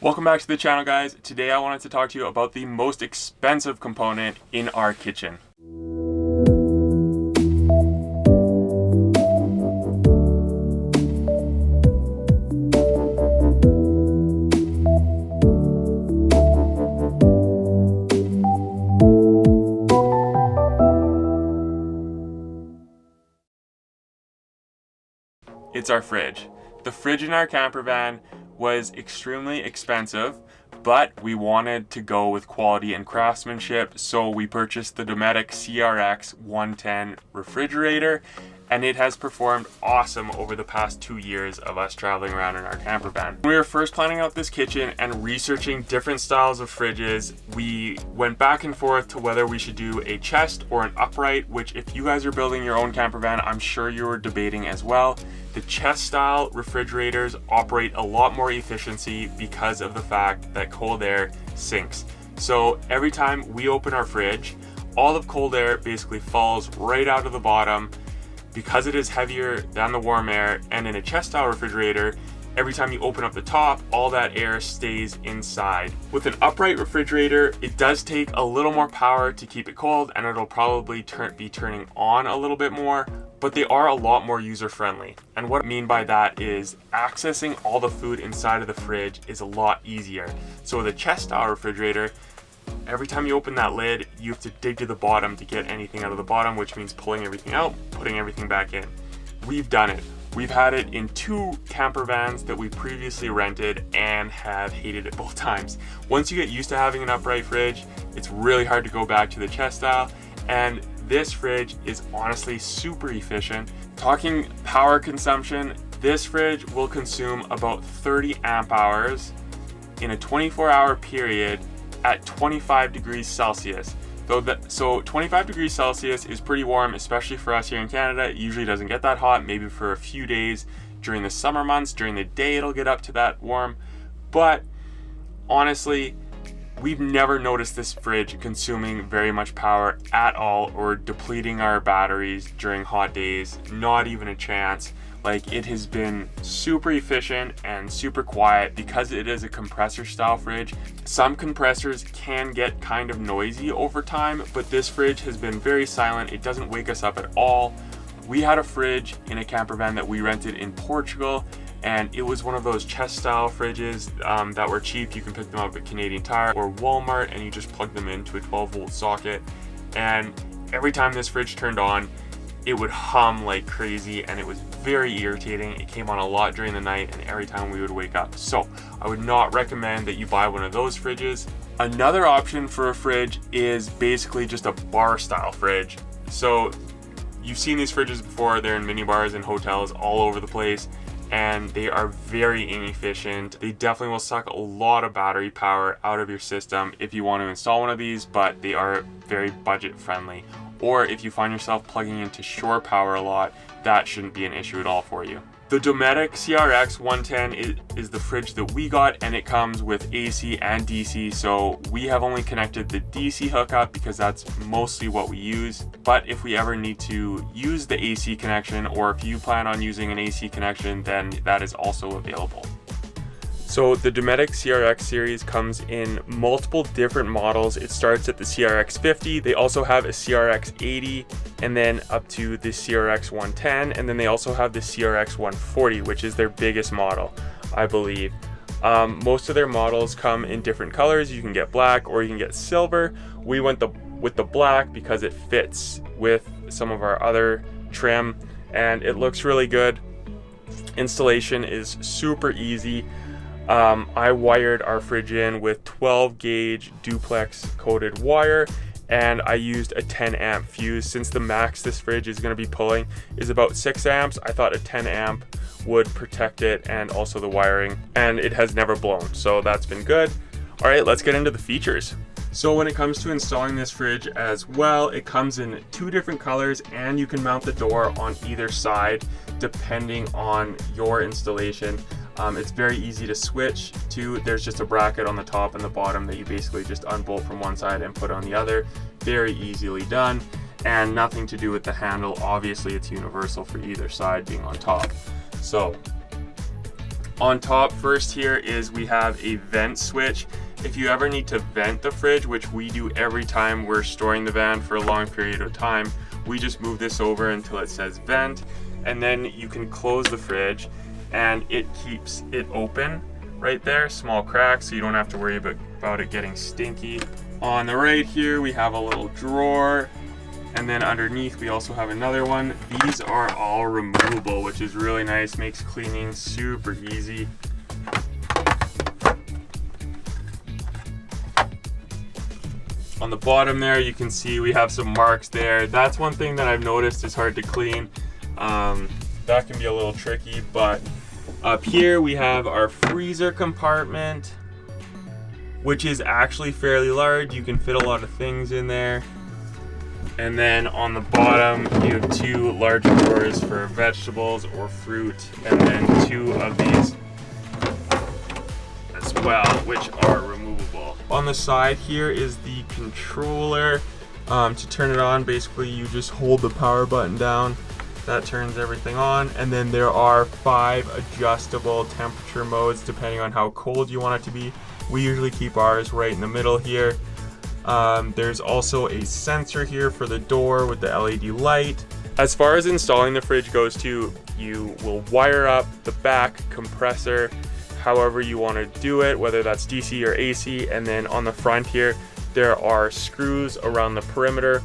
Welcome back to the channel, guys. Today I wanted to talk to you about the most expensive component in our kitchen. It's our fridge. The fridge in our camper van was extremely expensive, but we wanted to go with quality and craftsmanship, so we purchased the Dometic CRX 110 refrigerator, and it has performed awesome over the past 2 years of us traveling around in our camper van. When we were first planning out this kitchen and researching different styles of fridges, we went back and forth to whether we should do a chest or an upright, which if you guys are building your own camper van, I'm sure you were debating as well. The chest style refrigerators operate a lot more efficiency because of the fact that cold air sinks. So every time we open our fridge, all of cold air basically falls right out of the bottom because it is heavier than the warm air. And in a chest style refrigerator, every time you open up the top, all that air stays inside. With an upright refrigerator, it does take a little more power to keep it cold, and it'll probably be turning on a little bit more, but they are a lot more user-friendly. And what I mean by that is accessing all the food inside of the fridge is a lot easier. So with a chest style refrigerator, every time you open that lid, you have to dig to the bottom to get anything out of the bottom, which means pulling everything out, putting everything back in. We've done it. We've had it in 2 camper vans that we previously rented and have hated it both times. Once you get used to having an upright fridge, it's really hard to go back to the chest style, and this fridge is honestly super efficient. Talking power consumption, this fridge will consume about 30 amp hours in a 24-hour period at 25 degrees Celsius. So 25 degrees Celsius is pretty warm, especially for us here in Canada. It usually doesn't get that hot, maybe for a few days during the summer months. During the day, it'll get up to that warm. But honestly, we've never noticed this fridge consuming very much power at all or depleting our batteries during hot days. Not even a chance. Like, it has been super efficient and super quiet because it is a compressor style fridge. Some compressors can get kind of noisy over time, but this fridge has been very silent. It doesn't wake us up at all. We had a fridge in a camper van that we rented in Portugal, and it was one of those chest style fridges that were cheap. You can pick them up at Canadian Tire or Walmart, and you just plug them into a 12-volt socket. And every time this fridge turned on, it would hum like crazy, and it was very irritating. It came on a lot during the night and every time we would wake up. So I would not recommend that you buy one of those fridges. Another option for a fridge is basically just a bar style fridge. So you've seen these fridges before. They're in mini bars and hotels all over the place, and they are very inefficient. They definitely will suck a lot of battery power out of your system if you want to install one of these, but they are very budget friendly. Or if you find yourself plugging into shore power a lot, that shouldn't be an issue at all for you. The Dometic CRX 110 is the fridge that we got, and it comes with AC and DC, so we have only connected the DC hookup because that's mostly what we use. But if we ever need to use the AC connection, or if you plan on using an AC connection, then that is also available. So the Dometic CRX series comes in multiple different models. It starts at the CRX 50. They also have a CRX 80, and then up to the CRX 110, and then they also have the CRX 140, which is their biggest model, I believe. Most of their models come in different colors. You can get black or you can get silver. We went with the black because it fits with some of our other trim, and it looks really good. Installation is super easy. I wired our fridge in with 12 gauge duplex coated wire, and I used a 10 amp fuse. Since the max this fridge is going to be pulling is about 6 amps, I thought a 10 amp would protect it and also the wiring, and it has never blown, so that's been good. All right, let's get into the features. So when it comes to installing this fridge as well, it comes in 2 different colors, and you can mount the door on either side depending on your installation. It's very easy to switch to. There's just a bracket on the top and the bottom that you basically just unbolt from one side and put on the other. Very easily done, and nothing to do with the handle. Obviously it's universal for either side being on top. So On top first here is we have a vent switch. If you ever need to vent the fridge, which we do every time we're storing the van for a long period of time, we just move this over until it says vent, and then you can close the fridge and it keeps it open right there, small cracks, so you don't have to worry about it getting stinky. On the right here we have a little drawer, and then underneath we also have another one. These are all removable, which is really nice, makes cleaning super easy. On the bottom there, you can see we have some marks there. That's one thing that I've noticed is hard to clean. That can be a little tricky, but up here we have our freezer compartment, which is actually fairly large. You can fit a lot of things in there. And then on the bottom, you have two large drawers for vegetables or fruit, and then two of these as well, which are removable. On the side here is the controller. To turn it on, basically you just hold the power button down. That turns everything on, and then there are 5 adjustable temperature modes depending on how cold you want it to be. We usually keep ours right in the middle here. There's also a sensor here for the door with the LED light. As far as installing the fridge goes too, you will wire up the back compressor however you want to do it, whether that's DC or AC, and then on the front here there are screws around the perimeter.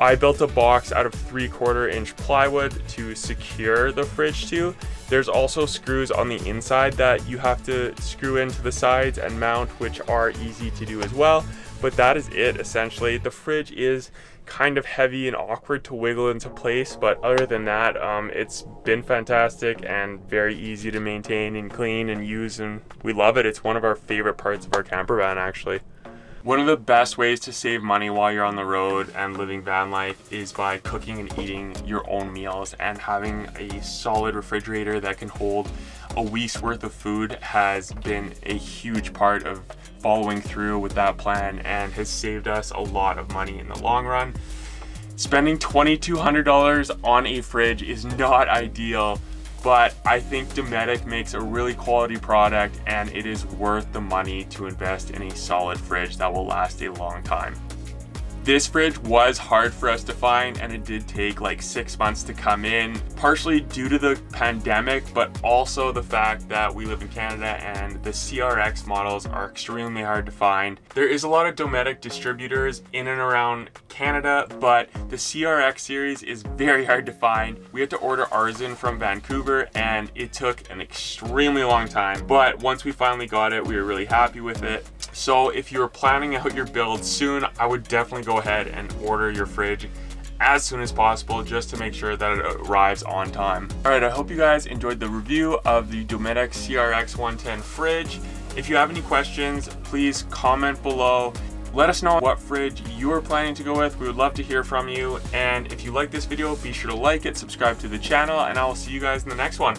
I built a box out of 3/4 inch plywood to secure the fridge to. There's also screws on the inside that you have to screw into the sides and mount, which are easy to do as well. But that is it essentially. The fridge is kind of heavy and awkward to wiggle into place, but other than that, it's been fantastic and very easy to maintain and clean and use, and we love it. It's one of our favorite parts of our camper van actually. One of the best ways to save money while you're on the road and living van life is by cooking and eating your own meals, and having a solid refrigerator that can hold a week's worth of food has been a huge part of following through with that plan and has saved us a lot of money in the long run. Spending $2,200 on a fridge is not ideal, but I think Dometic makes a really quality product, and it is worth the money to invest in a solid fridge that will last a long time. This fridge was hard for us to find, and it did take like 6 months to come in, partially due to the pandemic, but also the fact that we live in Canada and the CRX models are extremely hard to find. There is a lot of Dometic distributors in and around Canada, but the CRX series is very hard to find. We had to order ours in from Vancouver, and it took an extremely long time, but once we finally got it, we were really happy with it. So if you're planning out your build soon, I would definitely go ahead and order your fridge as soon as possible, just to make sure that it arrives on time. All right, I hope you guys enjoyed the review of the Dometic CRX 110 fridge. If you have any questions, please comment below. Let us know what fridge you are planning to go with. We would love to hear from you. And if you like this video, be sure to like it, subscribe to the channel, and I will see you guys in the next one.